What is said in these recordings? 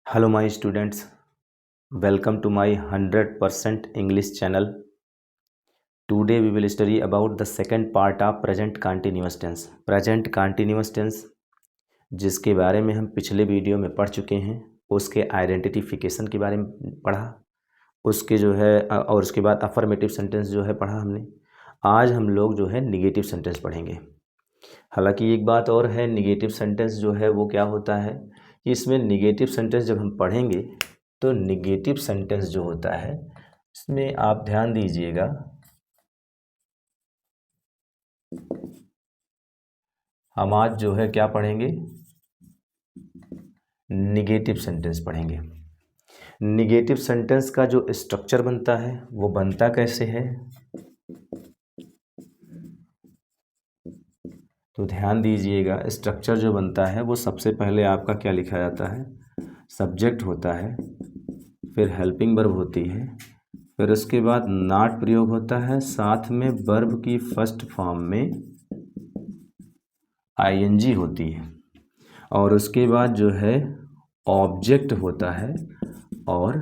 Hello, my students. Welcome to my 100% English channel. Today we will study about the second part of present continuous tense. Present continuous tense जिसके बारे में हम पिछले video में पढ़ चुके हैं, उसके आइडेंटिफिकेशन के बारे में पढ़ा, उसके जो है और उसके बाद अफर्मेटिव सेंटेंस जो है पढ़ा हमने। आज हम लोग जो है निगेटिव सेंटेंस पढ़ेंगे। हालांकि एक बात और है, निगेटिव सेंटेंस जो है वो क्या होता है कि इसमें निगेटिव सेंटेंस जब हम पढ़ेंगे तो निगेटिव सेंटेंस जो होता है इसमें आप ध्यान दीजिएगा, हम आज जो है क्या पढ़ेंगे, निगेटिव सेंटेंस पढ़ेंगे। निगेटिव सेंटेंस का जो स्ट्रक्चर बनता है वो बनता कैसे है, तो ध्यान दीजिएगा। स्ट्रक्चर जो बनता है वो सबसे पहले आपका क्या लिखा जाता है, सब्जेक्ट होता है, फिर हेल्पिंग वर्ब होती है, फिर उसके बाद नॉट प्रयोग होता है, साथ में वर्ब की फर्स्ट फॉर्म में आईएनजी होती है, और उसके बाद जो है ऑब्जेक्ट होता है और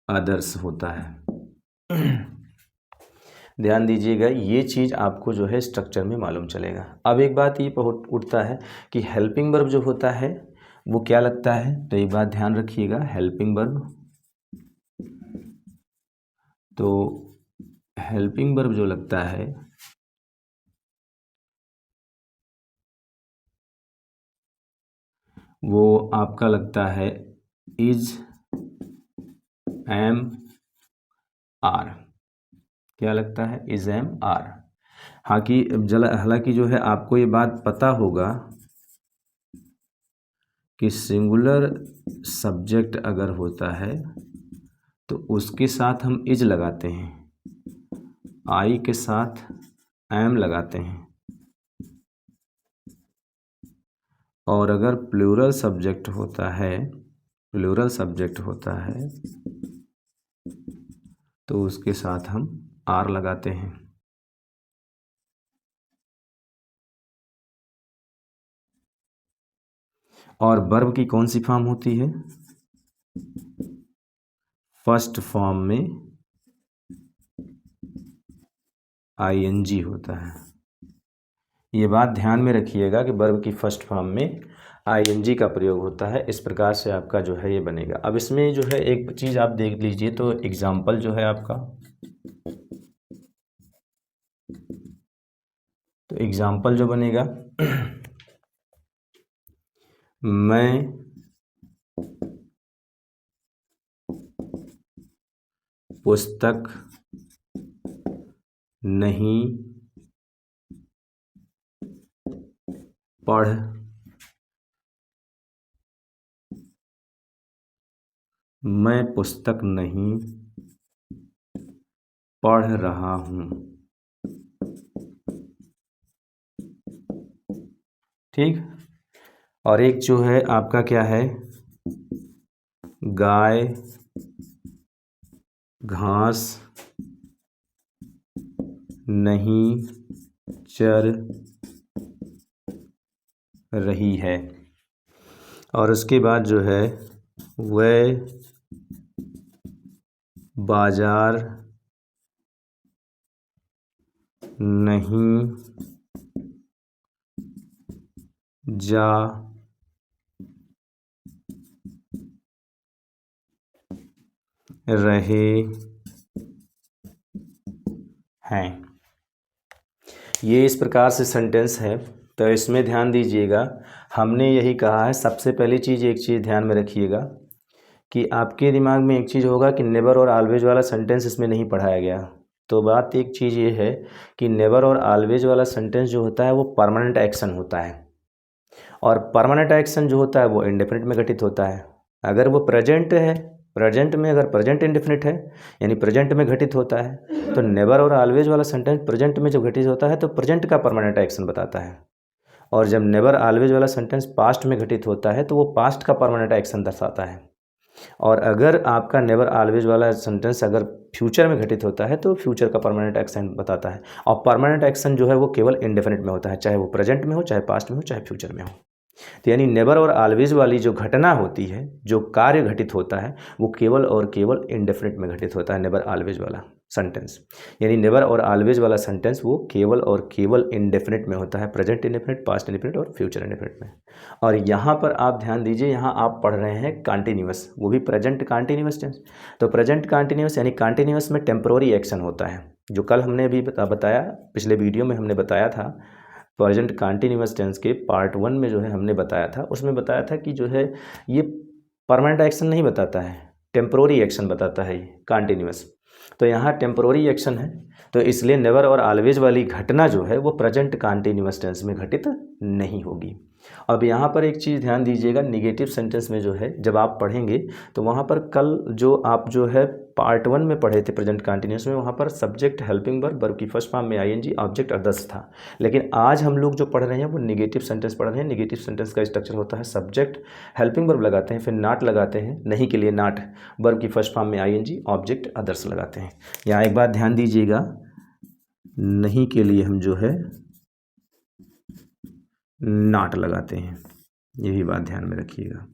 अदर्स होता है। ध्यान दीजिएगा, ये चीज़ आपको जो है स्ट्रक्चर में मालूम चलेगा। अब एक बात ये उठता है कि हेल्पिंग वर्ब जो होता है वो क्या लगता है, तो एक बात ध्यान रखिएगा, हेल्पिंग वर्ब, तो हेल्पिंग वर्ब जो लगता है वो आपका लगता है इज, एम, आर। क्या लगता है, इज, एम, आर। हालांकि जो है आपको ये बात पता होगा कि सिंगुलर सब्जेक्ट अगर होता है तो उसके साथ हम इज लगाते हैं, आई के साथ एम लगाते हैं, और अगर प्लूरल सब्जेक्ट होता है, तो उसके साथ हम आर लगाते हैं। और वर्ब की कौन सी फॉर्म होती है, फर्स्ट फॉर्म में आईएनजी होता है। ये बात ध्यान में रखिएगा कि वर्ब की फर्स्ट फॉर्म में आईएनजी का प्रयोग होता है। इस प्रकार से आपका जो है ये बनेगा। अब इसमें जो है एक चीज़ आप देख लीजिए, तो एग्जाम्पल जो है आपका, तो एग्जाम्पल जो बनेगा, मैं पुस्तक नहीं पढ़ मैं पुस्तक नहीं पढ़ रहा हूँ। ठीक। और एक जो है आपका क्या है, गाय घास नहीं चर रही है, और उसके बाद जो है वह बाजार नहीं जा रहे हैं। ये इस प्रकार से सेंटेंस है। तो इसमें ध्यान दीजिएगा, हमने यही कहा है, सबसे पहली चीज़, एक चीज़ ध्यान में रखिएगा कि आपके दिमाग में एक चीज़ होगा कि नेवर और ऑलवेज वाला सेंटेंस इसमें नहीं पढ़ाया गया। तो बात एक चीज़ ये है कि नेवर और ऑलवेज वाला सेंटेंस जो होता है वो परमानेंट एक्शन होता है, और परमानेंट एक्शन जो होता है वो इंडेफिनिट में घटित होता है। अगर वो प्रेजेंट है, प्रेजेंट में अगर प्रेजेंट इंडेफिनिट है यानी प्रेजेंट में घटित होता है, तो नेवर और ऑलवेज वाला सेंटेंस प्रेजेंट में जब घटित होता है तो प्रेजेंट का परमानेंट एक्शन बताता है, और जब नेवर ऑलवेज वाला सेंटेंस पास्ट में घटित होता है तो वो पास्ट का परमानेंट एक्शन दर्शाता है। और अगर आपका नेवर ऑलवेज वाला सेंटेंस अगर फ्यूचर में घटित होता है तो फ्यूचर का परमानेंट एक्शन बताता है। और परमानेंट एक्शन जो है वो केवल इंडेफिनिट में होता है, चाहे वो प्रेजेंट में हो, चाहे पास्ट में हो, चाहे फ्यूचर में हो। तो यानी नेवर और ऑलवेज वाली जो घटना होती है, जो कार्य घटित होता है, वो केवल और केवल इंडेफिनिट में घटित होता है, नेवर ऑलवेज वाला सेंटेंस। यानी नेवर और ऑलवेज वाला सेंटेंस वो केवल और केवल इंडेफिनिट में होता है, प्रेजेंट इंडेफिनिट, पास्ट इंडेफिनिट और फ्यूचर इंडेफिनिट में। और यहाँ पर आप ध्यान दीजिए, यहाँ आप पढ़ रहे हैं कंटिन्यूअस, वो भी प्रेजेंट कंटिन्यूअस टेंस। तो प्रेजेंट कंटिन्यूअस यानी कंटिन्यूअस में टेम्पोररी एक्शन होता है, जो कल हमने अभी बताया, पिछले वीडियो में हमने बताया था। प्रेजेंट कंटिन्यूअस टेंस के पार्ट 1 में जो है हमने बताया था, उसमें बताया था कि जो है ये परमानेंट एक्शन नहीं बताता है, टेम्पोररी एक्शन बताता है ये कंटिन्यूअस। तो यहाँ टेम्पोररी एक्शन है, तो इसलिए नेवर और ऑलवेज वाली घटना जो है वो प्रेजेंट कंटिन्यूअस टेंस में घटित नहीं होगी। अब यहाँ पर एक चीज़ ध्यान दीजिएगा, निगेटिव सेंटेंस में जो है जब आप पढ़ेंगे तो वहाँ पर कल जो आप जो है पार्ट 1 में पढ़े थे प्रेजेंट कंटिन्यूअस में, वहाँ पर सब्जेक्ट, हेल्पिंग वर्ब, वर्ब की फर्स्ट फॉर्म में आईएनजी, ऑब्जेक्ट, अदर्स था। लेकिन आज हम लोग जो पढ़ रहे हैं वो निगेटिव सेंटेंस पढ़ रहे हैं। निगेटिव सेंटेंस का स्ट्रक्चर होता है सब्जेक्ट, हेल्पिंग वर्ब लगाते हैं, फिर नॉट लगाते हैं, नहीं के लिए नॉट, वर्ब की फर्स्ट फॉर्म में आईएनजी, ऑब्जेक्ट, अदर्स लगाते हैं। यहाँ एक बात ध्यान दीजिएगा, नहीं के लिए हम जो है नॉट लगाते हैं, यही बात ध्यान में रखिएगा।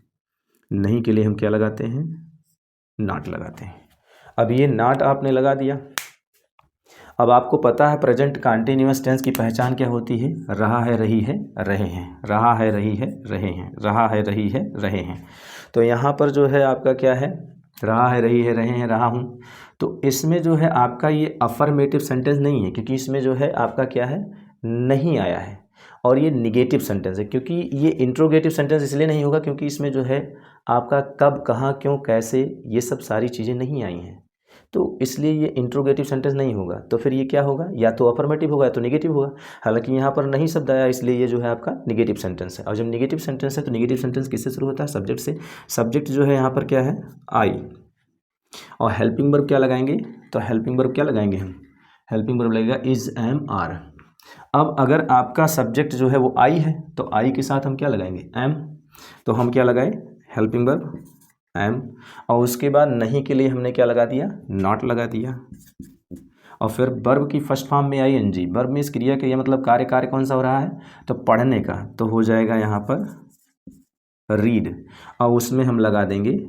नहीं के लिए हम क्या लगाते हैं, नॉट लगाते हैं। अब ये नॉट आपने लगा दिया। अब आपको पता है प्रेजेंट कंटिन्यूअस टेंस की पहचान क्या होती है, रहा है, रही है, रहे हैं, रहा है, रही है, रहे हैं, रहा है, रही है, रहे हैं। तो यहाँ पर जो है आपका क्या है, रहा है, रही है, रहे हैं, रहा हूँ। तो इसमें जो है आपका ये अफर्मेटिव सेंटेंस नहीं है, क्योंकि इसमें जो है आपका क्या है, नहीं आया है। और ये निगेटिव सेंटेंस है, क्योंकि ये इंट्रोगेटिव सेंटेंस इसलिए नहीं होगा क्योंकि इसमें जो है आपका कब, कहाँ, क्यों, कैसे, ये सब सारी चीज़ें नहीं आई हैं, तो इसलिए ये इंट्रोगेटिव सेंटेंस नहीं होगा। तो फिर ये क्या होगा, या तो अफर्मेटिव होगा या तो निगेटिव होगा। हालांकि यहाँ पर नहीं शब्द आया, इसलिए ये जो है आपका निगेटिव सेंटेंस है। और जब निगेटिव सेंटेंस है तो निगेटिव सेंटेंस किससे शुरू होता है, सब्जेक्ट से। सब्जेक्ट जो है यहाँ पर क्या है, आई। और हेल्पिंग वर्ब क्या लगाएंगे, तो हेल्पिंग वर्ब क्या लगाएंगे हम, हेल्पिंग वर्ब लगेगा इज, एम, आर। अब अगर आपका सब्जेक्ट जो है वो आई है तो आई के साथ हम क्या लगाएंगे, एम। तो हम क्या लगाए, हेल्पिंग वर्ब एम। और उसके बाद नहीं के लिए हमने क्या लगा दिया, नॉट लगा दिया। और फिर वर्ब की फर्स्ट फॉर्म में आई एन जी, वर्ब में इस क्रिया के, ये मतलब कार्य, कार्य कौन सा हो रहा है, तो पढ़ने का, तो हो जाएगा यहाँ पर रीड। और उसमें हम लगा देंगे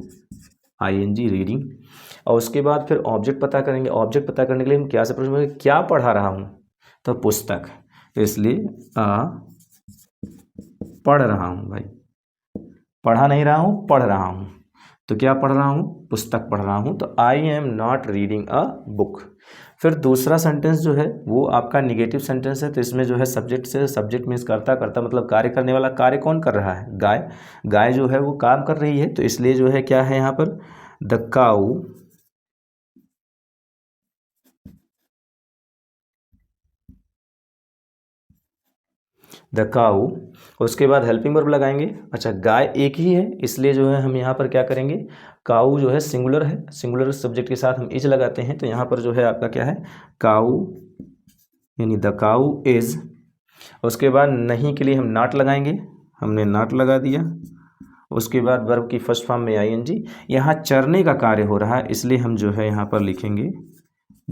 आई एन जी, रीडिंग। और उसके बाद फिर ऑब्जेक्ट पता करेंगे। ऑब्जेक्ट पता करने के लिए हम क्या से पूछेंगे, क्या पढ़ा रहा हूँ, तो पुस्तक। तो इसलिए पढ़ रहा हूँ भाई, पढ़ा नहीं रहा हूँ, पढ़ रहा हूँ। तो क्या पढ़ रहा हूँ, पुस्तक पढ़ रहा हूँ। तो आई am not reading a book. फिर दूसरा सेंटेंस जो है वो आपका निगेटिव सेंटेंस है। तो इसमें जो है सब्जेक्ट से, सब्जेक्ट मीन्स करता, करता मतलब कार्य करने वाला। कार्य कौन कर रहा है, गाय। गाय जो है वो काम कर रही है, तो इसलिए जो है क्या है यहाँ पर, द काऊ द काऊ। उसके बाद हेल्पिंग वर्ब लगाएंगे। अच्छा, गाय एक ही है, इसलिए जो है हम यहाँ पर क्या करेंगे, काऊ जो है सिंगुलर है, सिंगुलर सब्जेक्ट के साथ हम इज लगाते हैं। तो यहाँ पर जो है आपका क्या है, काऊ, यानी द काऊ इज। उसके बाद नहीं के लिए हम नॉट लगाएंगे, हमने नॉट लगा दिया। उसके बाद वर्ब की फर्स्ट फॉर्म में आई एन जी। यहाँ चरने का कार्य हो रहा है, इसलिए हम जो है यहाँ पर लिखेंगे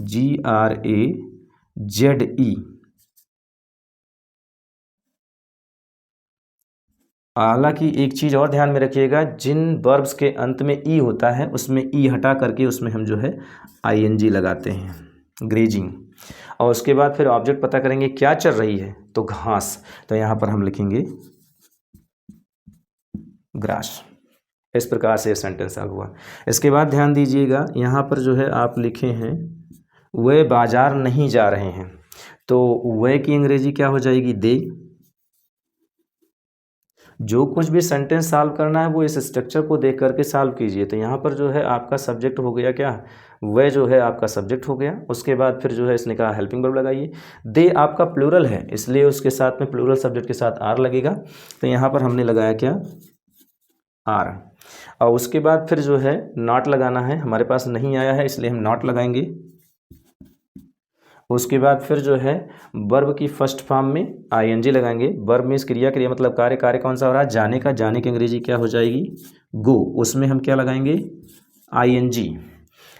GRAZE। हालांकि एक चीज़ और ध्यान में रखिएगा, जिन वर्ब्स के अंत में ई होता है उसमें ई हटा करके उसमें हम जो है आईएनजी लगाते हैं, ग्रेजिंग। और उसके बाद फिर ऑब्जेक्ट पता करेंगे, क्या चल रही है, तो घास। तो यहाँ पर हम लिखेंगे ग्रास। इस प्रकार से सेंटेंस आ हुआ। इसके बाद ध्यान दीजिएगा, यहाँ पर जो है आप लिखे हैं वे बाजार नहीं जा रहे हैं। तो वे की अंग्रेजी क्या हो जाएगी, दे। जो कुछ भी सेंटेंस सॉल्व करना है वो इस स्ट्रक्चर को देख करके सॉल्व कीजिए। तो यहाँ पर जो है आपका सब्जेक्ट हो गया क्या, वह जो है आपका सब्जेक्ट हो गया। उसके बाद फिर जो है इसने कहा हेल्पिंग वर्ब लगाइए। दे आपका प्लूरल है, इसलिए उसके साथ में प्लूरल सब्जेक्ट के साथ आर लगेगा। तो यहाँ पर हमने लगाया क्या, आर। और उसके बाद फिर जो है नॉट लगाना है, हमारे पास नहीं आया है इसलिए हम नॉट लगाएंगे। उसके बाद फिर जो है वर्ब की फर्स्ट फॉर्म में आईएनजी लगाएंगे। वर्ब मीन्स क्रिया, क्रिया मतलब कार्य, कार्य कौन सा हो रहा है, जाने का। जाने की अंग्रेजी क्या हो जाएगी, गो। उसमें हम क्या लगाएंगे, आईएनजी।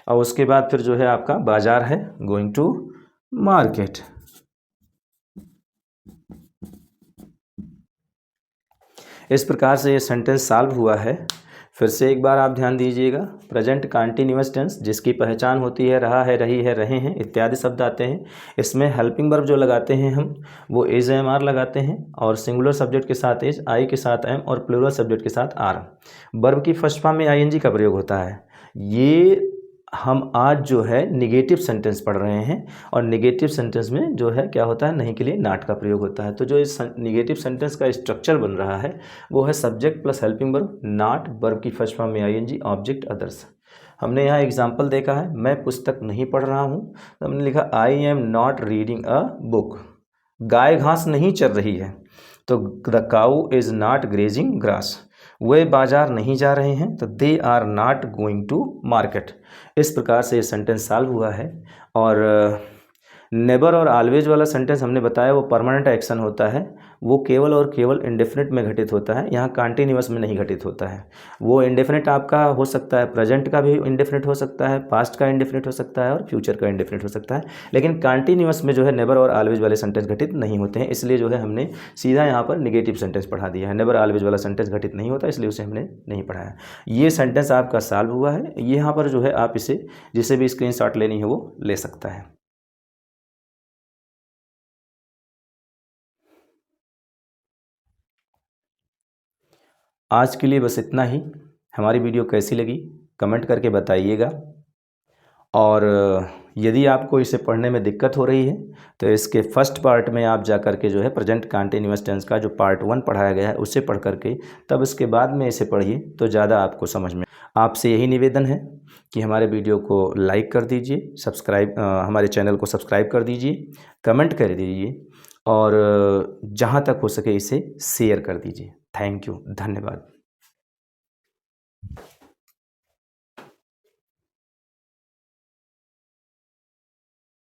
और उसके बाद फिर जो है आपका बाजार है, गोइंग टू मार्केट। इस प्रकार से ये सेंटेंस सॉल्व हुआ है। फिर से एक बार आप ध्यान दीजिएगा। प्रेजेंट कंटीन्यूअस टेंस जिसकी पहचान होती है रहा है, रही है, रहे हैं इत्यादि शब्द आते हैं। इसमें हेल्पिंग वर्ब जो लगाते हैं हम वो इज एम आर लगाते हैं और सिंगुलर सब्जेक्ट के साथ इज, आई के साथ एम और प्लूरल सब्जेक्ट के साथ आर। वर्ब की फर्स्ट फॉर्म में आईएनजी का प्रयोग होता है। ये हम आज जो है निगेटिव सेंटेंस पढ़ रहे हैं और निगेटिव सेंटेंस में जो है क्या होता है, नहीं के लिए नॉट का प्रयोग होता है। तो जो इस निगेटिव सेंटेंस का स्ट्रक्चर बन रहा है वो है subject plus helping verb, not, verb की फर्स्ट फॉर्म में आईएनजी, ऑब्जेक्ट, अदर्स। हमने यहाँ एग्जाम्पल देखा है, मैं पुस्तक नहीं पढ़ रहा हूँ, तो हमने लिखा I am not reading a book. गाय घास नहीं चर रही है, तो the cow is not grazing grass. वे बाजार नहीं जा रहे हैं, तो they are not going to market. इस प्रकार से ये सेंटेंस सॉल्व हुआ है। और नेबर और ऑलवेज वाला सेंटेंस हमने बताया वो परमानेंट एक्शन होता है, वो केवल और केवल इंडेफिनिट में घटित होता है, यहाँ कंटीन्यूअस में नहीं घटित होता है। वो इंडेफिनिट आपका हो सकता है, प्रेजेंट का भी इंडेफिनिट हो सकता है, पास्ट का इंडेफिनिट हो सकता है और फ्यूचर का इंडेफिनिट हो सकता है, लेकिन कंटीन्यूअस में जो है नेबर और ऑलवेज वाले सेंटेंस घटित नहीं होते हैं। इसलिए जो है हमने सीधा यहाँ पर निगेटिव सेंटेंस पढ़ा दिया है। नेबर ऑलवेज वाला सेंटेंस घटित नहीं होता, इसलिए उसे हमने नहीं पढ़ाया। ये सेंटेंस आपका सॉल्व हुआ है। ये यहाँ पर जो है आप इसे जिसे भी स्क्रीनशॉट लेनी है वो ले सकता है। आज के लिए बस इतना ही। हमारी वीडियो कैसी लगी कमेंट करके बताइएगा। और यदि आपको इसे पढ़ने में दिक्कत हो रही है तो इसके फर्स्ट पार्ट में आप जा कर के जो है प्रेजेंट कंटीन्यूअस टेंस का जो पार्ट 1 पढ़ाया गया है उसे पढ़ करके तब इसके बाद में इसे पढ़िए तो ज़्यादा आपको समझ में। आपसे यही निवेदन है कि हमारे वीडियो को लाइक कर दीजिए, सब्सक्राइब हमारे चैनल को सब्सक्राइब कर दीजिए, कमेंट कर दीजिए और जहाँ तक हो सके इसे शेयर कर दीजिए। थैंक यू, धन्यवाद।